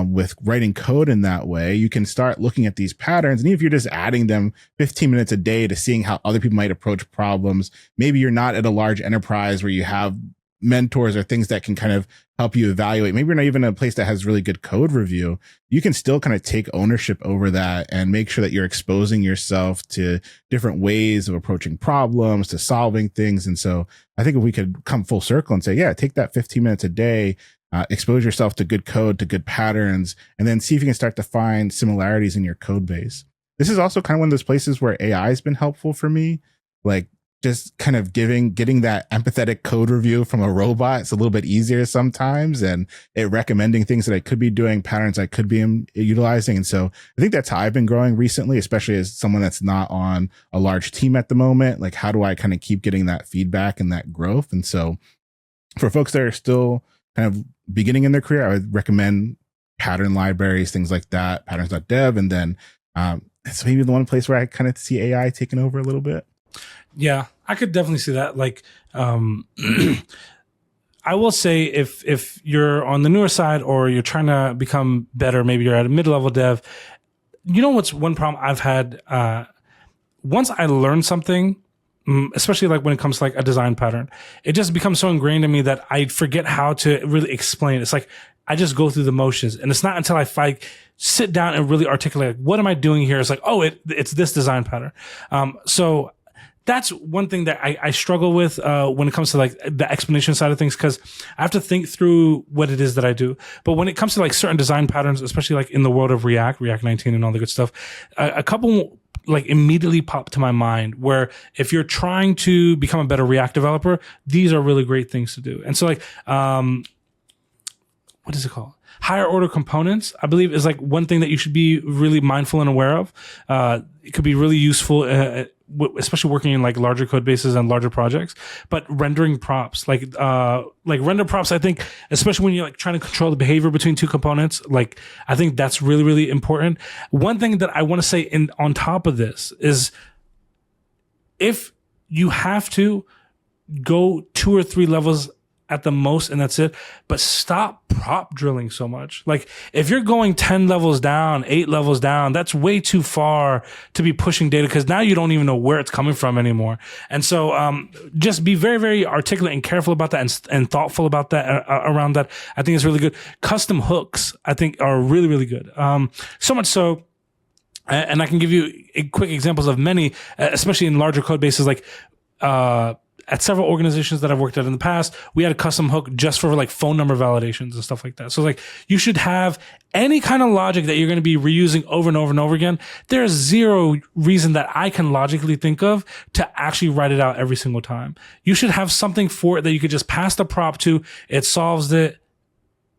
with writing code in that way, you can start looking at these patterns. And even if you're just adding them 15 minutes a day to seeing how other people might approach problems, maybe you're not at a large enterprise where you have mentors or things that can kind of help you evaluate. Maybe you're not even in a place that has really good code review. You can still kind of take ownership over that and make sure that you're exposing yourself to different ways of approaching problems, to solving things. And so I think if we could come full circle and say, yeah, take that 15 minutes a day, expose yourself to good code, to good patterns, and then see if you can start to find similarities in your code base. This is also kind of one of those places where AI has been helpful for me. Like, just kind of getting that empathetic code review from a robot. It's a little bit easier sometimes, and it recommending things that I could be doing, patterns I could be utilizing. And so I think that's how I've been growing recently, especially as someone that's not on a large team at the moment. Like, how do I kind of keep getting that feedback and that growth? And so for folks that are still kind of beginning in their career, I would recommend pattern libraries, things like that, patterns.dev. And then it's maybe the one place where I kind of see AI taking over a little bit. Yeah, I could definitely see that. Like, I will say if you're on the newer side or you're trying to become better, maybe you're at a mid-level dev, you know what's one problem I've had? Once I learn something, especially like when it comes to like a design pattern, it just becomes so ingrained in me that I forget how to really explain it. It's like I just go through the motions, and it's not until I sit down and really articulate, like, what am I doing here? It's like, oh, it's this design pattern. So that's one thing that I struggle with when it comes to like the explanation side of things, because I have to think through what it is that I do. But when it comes to like certain design patterns, especially like in the world of React 19 and all the good stuff, a couple like immediately pop to my mind, where if you're trying to become a better React developer, these are really great things to do. And so like, what is it called? Higher order components, I believe, is like one thing that you should be really mindful and aware of. It could be really useful, especially working in like larger code bases and larger projects. But rendering props, like render props, I think, especially when you're like trying to control the behavior between two components, like I think that's really, really important. One thing that I want to say on top of this is, if you have to, go 2 or 3 levels at the most, and that's it. But stop prop drilling so much. Like if you're going 10 levels down, 8 levels down, that's way too far to be pushing data, because now you don't even know where it's coming from anymore. And so just be very, very articulate and careful about that, and thoughtful about that, around that. I think it's really good. Custom hooks, I think, are really, really good. So much so, and I can give you quick examples of many, especially in larger code bases, like at several organizations that I've worked at in the past, we had a custom hook just for like phone number validations and stuff like that. So like you should have any kind of logic that you're going to be reusing over and over and over again. There's zero reason that I can logically think of to actually write it out every single time. You should have something for it that you could just pass the prop to. It solves it,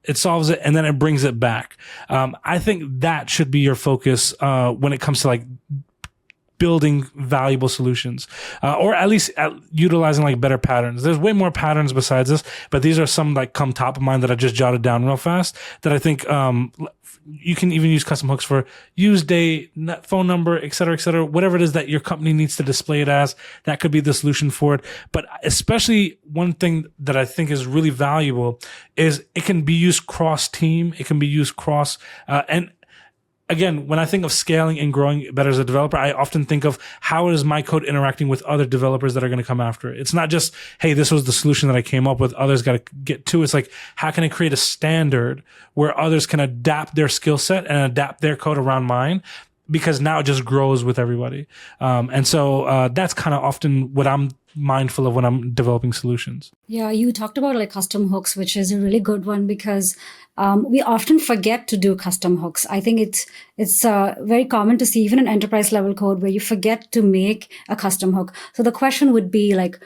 and then it brings it back. I think that should be your focus when it comes to like building valuable solutions, or at least utilizing like better patterns. There's way more patterns besides this, but these are some like come top of mind that I just jotted down real fast that I think you can even use custom hooks for: use date, phone number, et cetera, whatever it is that your company needs to display it as. That could be the solution for it. But especially one thing that I think is really valuable is it can be used cross team. It can be used cross, and again, when I think of scaling and growing better as a developer, I often think of how is my code interacting with other developers that are going to come after it. It's not just, hey, this was the solution that I came up with, others got to get to. It's like, how can I create a standard where others can adapt their skill set and adapt their code around mine? Because now it just grows with everybody. And so that's kind of often what I'm mindful of when I'm developing solutions. Yeah, you talked about like custom hooks, which is a really good one, because we often forget to do custom hooks. I think it's very common to see even in enterprise level code where you forget to make a custom hook. So the question would be like,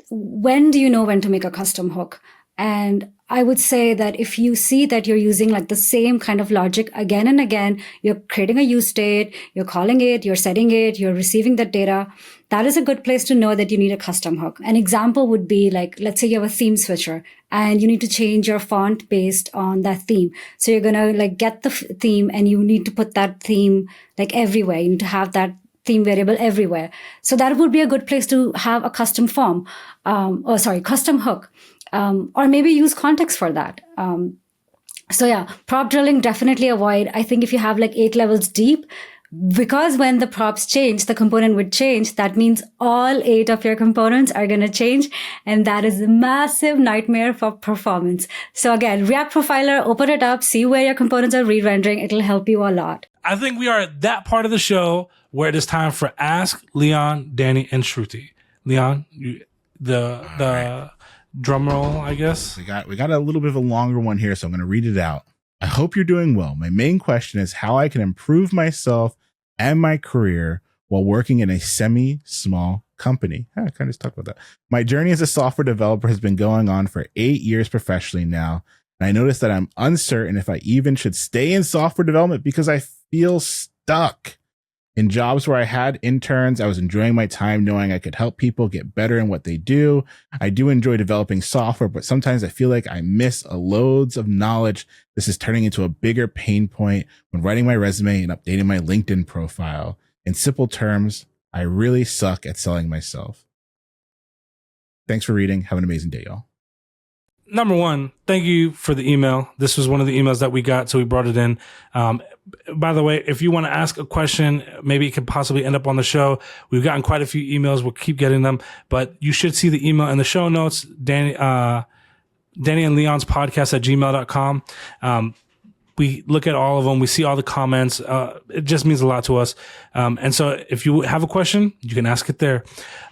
when do you know when to make a custom hook? And I would say that if you see that you're using like the same kind of logic again and again, you're creating a use state, you're calling it, you're setting it, you're receiving that data, that is a good place to know that you need a custom hook. An example would be like, let's say you have a theme switcher and you need to change your font based on that theme. So you're going to like get the theme and you need to put that theme like everywhere. You need to have that theme variable everywhere. So that would be a good place to have a custom form, custom hook. Or maybe use context for that. So yeah, prop drilling, definitely avoid. I think if you have like 8 levels deep, because when the props change, the component would change. That means all 8 of your components are going to change. And that is a massive nightmare for performance. So again, React Profiler, open it up, see where your components are re-rendering. It'll help you a lot. I think we are at that part of the show where it is time for Ask Leon, Danny, and Shruti. Leon, the drum roll, I guess. We got a little bit of a longer one here, so I'm going to read it out. I hope you're doing well. My main question is how I can improve myself and my career while working in a semi-small company. I kind of just talked about that. My journey as a software developer has been going on for 8 years professionally now, and I noticed that I'm uncertain if I even should stay in software development because I feel stuck. In jobs where I had interns, I was enjoying my time knowing I could help people get better in what they do. I do enjoy developing software, but sometimes I feel like I miss loads of knowledge. This is turning into a bigger pain point when writing my resume and updating my LinkedIn profile. In simple terms, I really suck at selling myself. Thanks for reading. Have an amazing day, y'all. Number one, thank you for the email. This was one of the emails that we got, so we brought it in. By the way, if you want to ask a question, maybe it could possibly end up on the show. We've gotten quite a few emails. We'll keep getting them, but you should see the email in the show notes, Danny and Leon's podcast at gmail.com. We look at all of them. We see all the comments. It just means a lot to us. And so if you have a question, you can ask it there.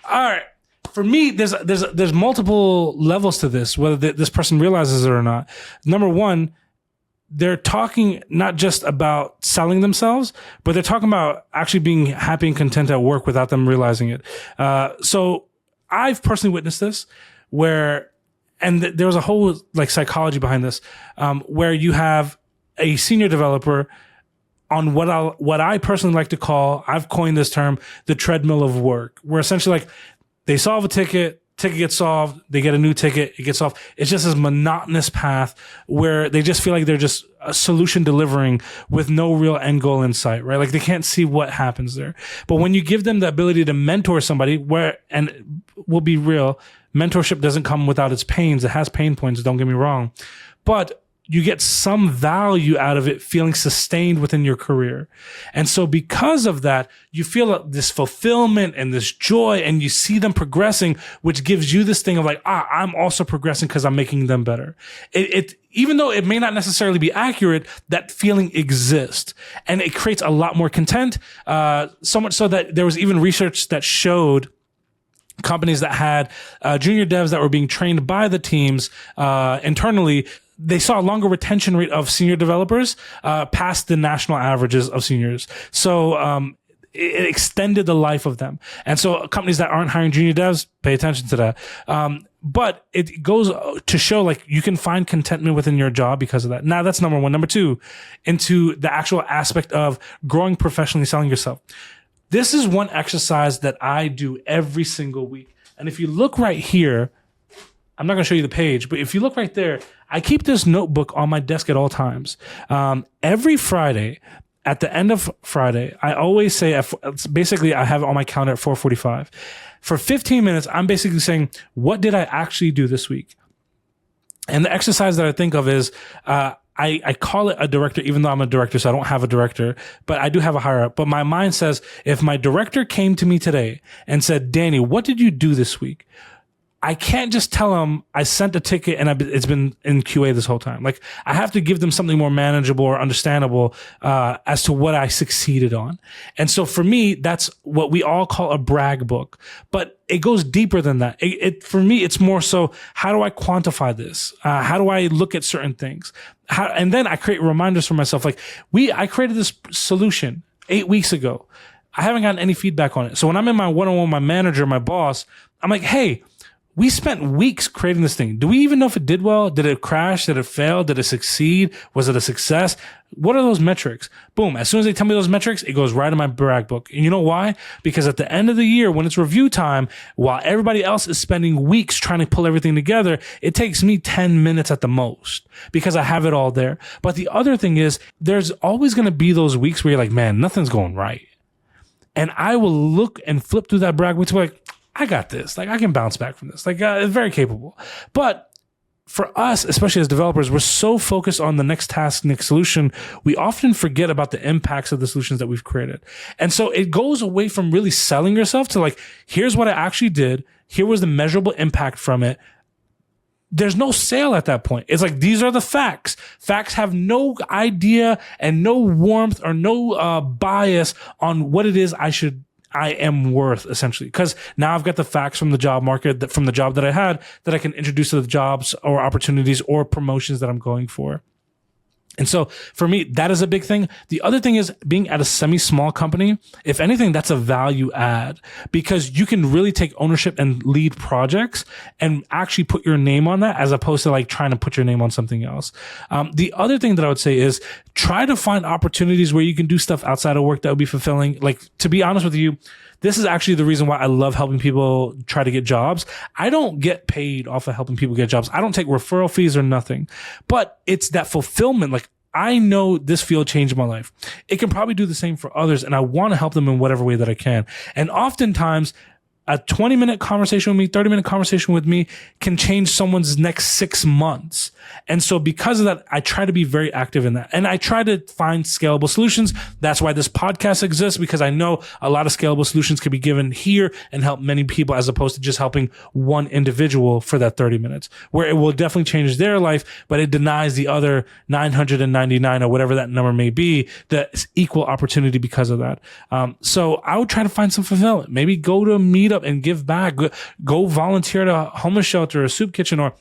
All right. For me, there's multiple levels to this, whether this person realizes it or not. Number one, they're talking not just about selling themselves, but they're talking about actually being happy and content at work without them realizing it. So I've personally witnessed this where, and there was a whole like psychology behind this, where you have a senior developer on what I personally like to call, I've coined this term, the treadmill of work, where essentially like they solve a ticket gets solved, they get a new ticket, it gets solved. It's just this monotonous path where they just feel like they're just a solution delivering with no real end goal in sight, right? Like they can't see what happens there. But when you give them the ability to mentor somebody, and we'll be real, mentorship doesn't come without its pains. It has pain points, don't get me wrong. But you get some value out of it feeling sustained within your career. And so because of that, you feel this fulfillment and this joy, and you see them progressing, which gives you this thing of like, I'm also progressing because I'm making them better. Even though it may not necessarily be accurate, that feeling exists, and it creates a lot more content. So much so that there was even research that showed companies that had junior devs that were being trained by the teams internally, they saw a longer retention rate of senior developers past the national averages of seniors. So it extended the life of them. And so companies that aren't hiring junior devs, pay attention to that. But it goes to show like you can find contentment within your job because of that. Now that's number one. Number two, into the actual aspect of growing professionally, selling yourself. This is one exercise that I do every single week. And if you look right here, I'm not going to show you the page, but if you look right there, I keep this notebook on my desk at all times. Every Friday, at the end of Friday, I always say, basically I have it on my calendar at 4:45. For 15 minutes, I'm basically saying, what did I actually do this week? And the exercise that I think of is, I call it a director, even though I'm a director, so I don't have a director, but I do have a higher up. But my mind says, if my director came to me today and said, Danny, what did you do this week? I can't just tell them I sent a ticket and it's been in QA this whole time. Like I have to give them something more manageable or understandable as to what I succeeded on. And so for me, that's what we all call a brag book, but it goes deeper than that. For me, it's more so, how do I quantify this? How do I look at certain things? And then I create reminders for myself. Like I created this solution 8 weeks ago. I haven't gotten any feedback on it. So when I'm in my one-on-one, my manager, my boss, I'm like, hey, we spent weeks creating this thing. Do we even know if it did well? Did it crash? Did it fail? Did it succeed? Was it a success? What are those metrics? Boom. As soon as they tell me those metrics, it goes right in my brag book. And you know why? Because at the end of the year, when it's review time, while everybody else is spending weeks trying to pull everything together, it takes me 10 minutes at the most because I have it all there. But the other thing is, there's always going to be those weeks where you're like, man, nothing's going right. And I will look and flip through that brag book to be like, I got this. Like I can bounce back from this. Like very capable. But for us, especially as developers, we're so focused on the next task, next solution, we often forget about the impacts of the solutions that we've created. And so it goes away from really selling yourself to like, here's what I actually did. Here was the measurable impact from it. There's no sale at that point. It's like, these are the facts. Facts have no idea and no warmth or no bias on what it is I am worth, essentially, because now I've got the facts from the job market, from the job that I had, that I can introduce to the jobs or opportunities or promotions that I'm going for. And so for me, that is a big thing. The other thing is being at a semi-small company. If anything, that's a value add because you can really take ownership and lead projects and actually put your name on that as opposed to like trying to put your name on something else. The other thing that I would say is try to find opportunities where you can do stuff outside of work that would be fulfilling. Like, to be honest with you, this is actually the reason why I love helping people try to get jobs. I don't get paid off of helping people get jobs. I don't take referral fees or nothing, but it's that fulfillment. Like, I know this field changed my life. It can probably do the same for others, and I want to help them in whatever way that I can. And oftentimes, a 20-minute conversation with me, 30-minute conversation with me can change someone's next 6 months. And so because of that, I try to be very active in that. And I try to find scalable solutions. That's why this podcast exists, because I know a lot of scalable solutions can be given here and help many people as opposed to just helping one individual for that 30 minutes, where it will definitely change their life, but it denies the other 999 or whatever that number may be, the equal opportunity because of that. So I would try to find some fulfillment. Maybe go to a meetup and give back. Go volunteer at a homeless shelter or a soup kitchen, or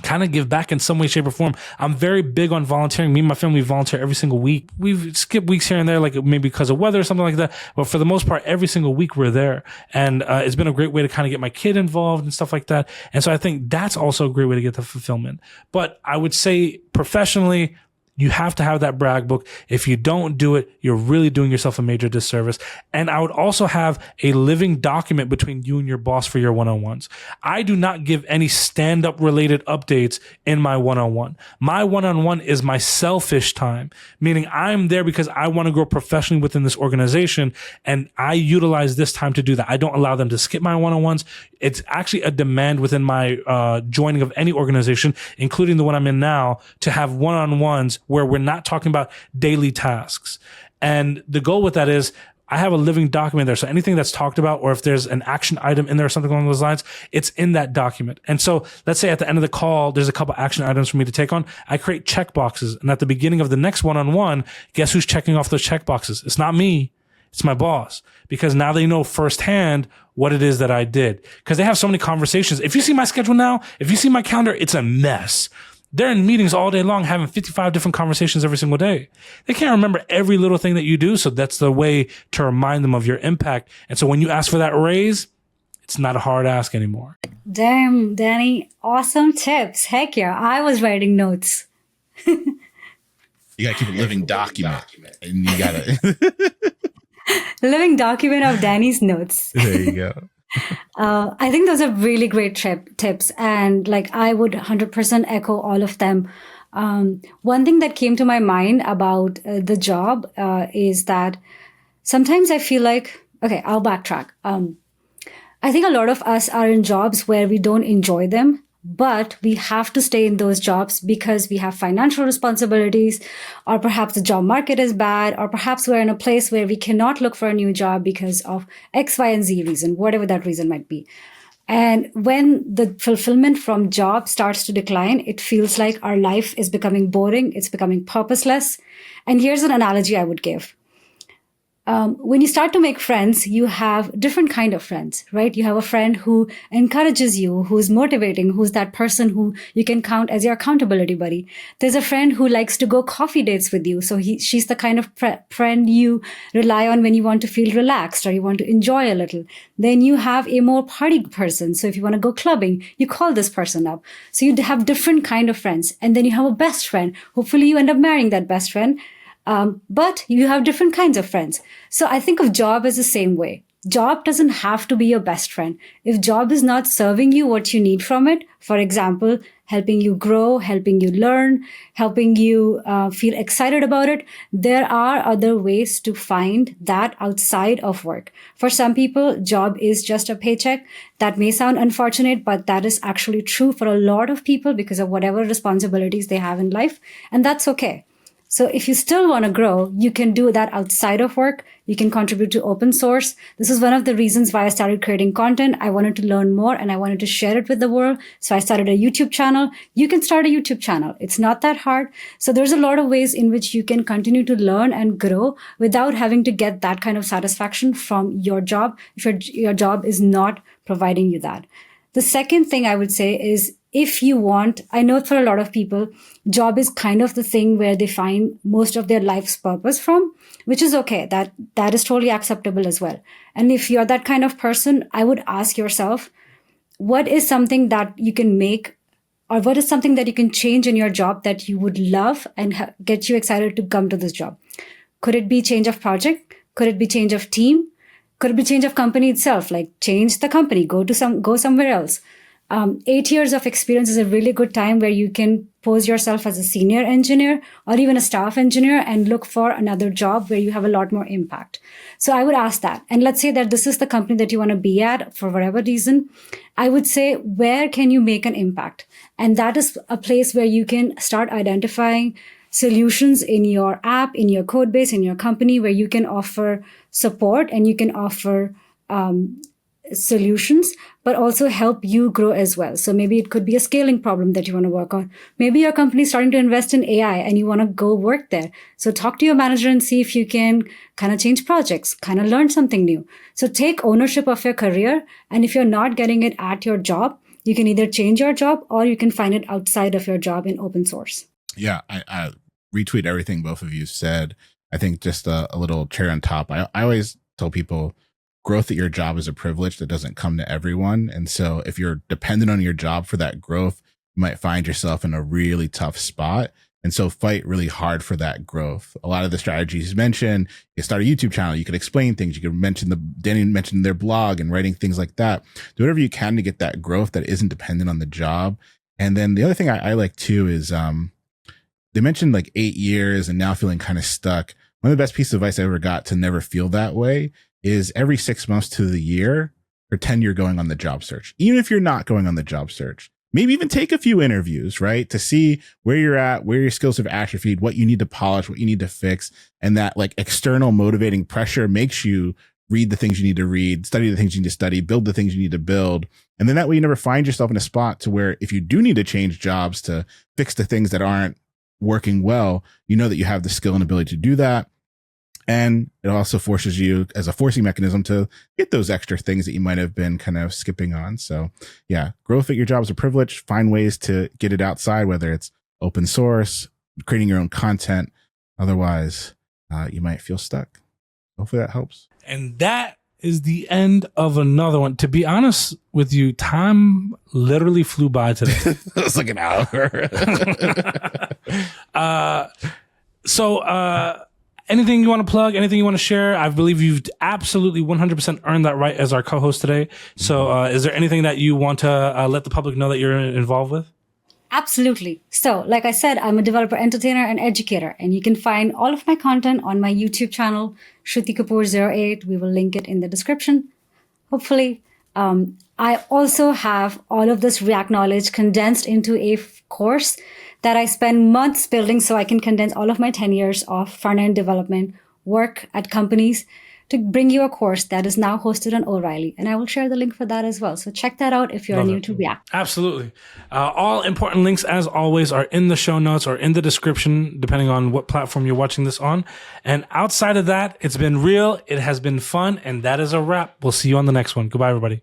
kind of give back in some way, shape, or form. I'm very big on volunteering. Me and my family volunteer every single week. We've skipped weeks here and there, like maybe because of weather or something like that. But for the most part, every single week we're there. And it's been a great way to kind of get my kid involved and stuff like that. And so I think that's also a great way to get the fulfillment. But I would say professionally, you have to have that brag book. If you don't do it, you're really doing yourself a major disservice. And I would also have a living document between you and your boss for your one-on-ones. I do not give any stand-up related updates in my one-on-one. My one-on-one is my selfish time, meaning I'm there because I want to grow professionally within this organization, and I utilize this time to do that. I don't allow them to skip my one-on-ones. It's actually a demand within my joining of any organization, including the one I'm in now, to have one-on-ones where we're not talking about daily tasks. And the goal with that is I have a living document there. So anything that's talked about, or if there's an action item in there or something along those lines, it's in that document. And so let's say at the end of the call, there's a couple action items for me to take on. I create check boxes. And at the beginning of the next one-on-one, guess who's checking off those check boxes? It's not me. It's my boss, because now they know firsthand what it is that I did. Because they have so many conversations. If you see my schedule now, if you see my calendar, it's a mess. They're in meetings all day long, having 55 different conversations every single day. They can't remember every little thing that you do. So that's the way to remind them of your impact. And so when you ask for that raise, it's not a hard ask anymore. Damn, Danny, awesome tips. Heck yeah, I was writing notes. You got to keep a living document. And you got to... Living document of Danny's notes. There you go. I think those are really great tips. And like, I would 100% echo all of them. One thing that came to my mind about the job is that sometimes I feel like, okay, I'll backtrack. I think a lot of us are in jobs where we don't enjoy them, but we have to stay in those jobs because we have financial responsibilities, or perhaps the job market is bad, or perhaps we're in a place where we cannot look for a new job because of X, Y, and Z reason, whatever that reason might be. And when the fulfillment from job starts to decline, it feels like our life is becoming boring. It's becoming purposeless. And here's an analogy I would give. When you start to make friends, you have different kind of friends, right? You have a friend who encourages you, who's motivating, who's that person who you can count as your accountability buddy. There's a friend who likes to go coffee dates with you. So she's the kind of friend you rely on when you want to feel relaxed or you want to enjoy a little. Then you have a more party person. So if you want to go clubbing, you call this person up. So you have different kind of friends. And then you have a best friend. Hopefully you end up marrying that best friend. But you have different kinds of friends. So I think of job as the same way. Job doesn't have to be your best friend. If job is not serving you what you need from it, for example, helping you grow, helping you learn, helping you feel excited about it, there are other ways to find that outside of work. For some people, job is just a paycheck. That may sound unfortunate, but that is actually true for a lot of people because of whatever responsibilities they have in life. And that's okay. So if you still want to grow, you can do that outside of work. You can contribute to open source. This is one of the reasons why I started creating content. I wanted to learn more and I wanted to share it with the world. So I started a YouTube channel. You can start a YouTube channel. It's not that hard. So there's a lot of ways in which you can continue to learn and grow without having to get that kind of satisfaction from your job if your job is not providing you that. The second thing I would say is, if you want, I know for a lot of people, job is kind of the thing where they find most of their life's purpose from, which is okay. That is totally acceptable as well. And if you're that kind of person, I would ask yourself, what is something that you can make, or what is something that you can change in your job that you would love and get you excited to come to this job? Could it be change of project? Could it be change of team? Could it be change of company itself? Like change the company, go somewhere else. 8 years of experience is a really good time where you can pose yourself as a senior engineer or even a staff engineer and look for another job where you have a lot more impact. So I would ask that. And let's say that this is the company that you want to be at for whatever reason. I would say, where can you make an impact? And that is a place where you can start identifying solutions in your app, in your code base, in your company, where you can offer support and you can offer solutions, but also help you grow as well. So maybe it could be a scaling problem that you want to work on. Maybe your company is starting to invest in AI and you want to go work there. So talk to your manager and see if you can kind of change projects, kind of learn something new. So take ownership of your career. And if you're not getting it at your job, you can either change your job or you can find it outside of your job in open source. Yeah, I retweet everything both of you said. I think just a little cherry on top. I always tell people growth at your job is a privilege that doesn't come to everyone. And so if you're dependent on your job for that growth, you might find yourself in a really tough spot. And so fight really hard for that growth. A lot of the strategies mentioned, you start a YouTube channel, you could explain things, you could mention Danny mentioned their blog and writing things like that. Do whatever you can to get that growth that isn't dependent on the job. And then the other thing I like too is, they mentioned like 8 years and now feeling kind of stuck. One of the best pieces of advice I ever got to never feel that way is every 6 months to the year, pretend you're going on the job search. Even if you're not going on the job search, maybe even take a few interviews, right? To see where you're at, where your skills have atrophied, what you need to polish, what you need to fix. And that like external motivating pressure makes you read the things you need to read, study the things you need to study, build the things you need to build. And then that way you never find yourself in a spot to where if you do need to change jobs to fix the things that aren't working well, you know that you have the skill and ability to do that. And it also forces you as a forcing mechanism to get those extra things that you might have been kind of skipping on. So yeah, growth at your job is a privilege. Find ways to get it outside, whether it's open source, creating your own content. Otherwise, you might feel stuck. Hopefully that helps. And that is the end of another one. To be honest with you, time literally flew by today. It was like an hour. Anything you want to plug? Anything you want to share? I believe you've absolutely 100% earned that right as our co-host today. So is there anything that you want to let the public know that you're involved with? Absolutely. So, like I said, I'm a developer, entertainer, and educator, and you can find all of my content on my YouTube channel, Shruti Kapoor 08. We will link it in the description, hopefully. I also have all of this React knowledge condensed into a course that I spend months building so I can condense all of my 10 years of front-end development work at companies to bring you a course that is now hosted on O'Reilly. And I will share the link for that as well. So check that out if you're new to React. Absolutely. All important links, as always, are in the show notes or in the description, depending on what platform you're watching this on. And outside of that, it's been real. It has been fun. And that is a wrap. We'll see you on the next one. Goodbye, everybody.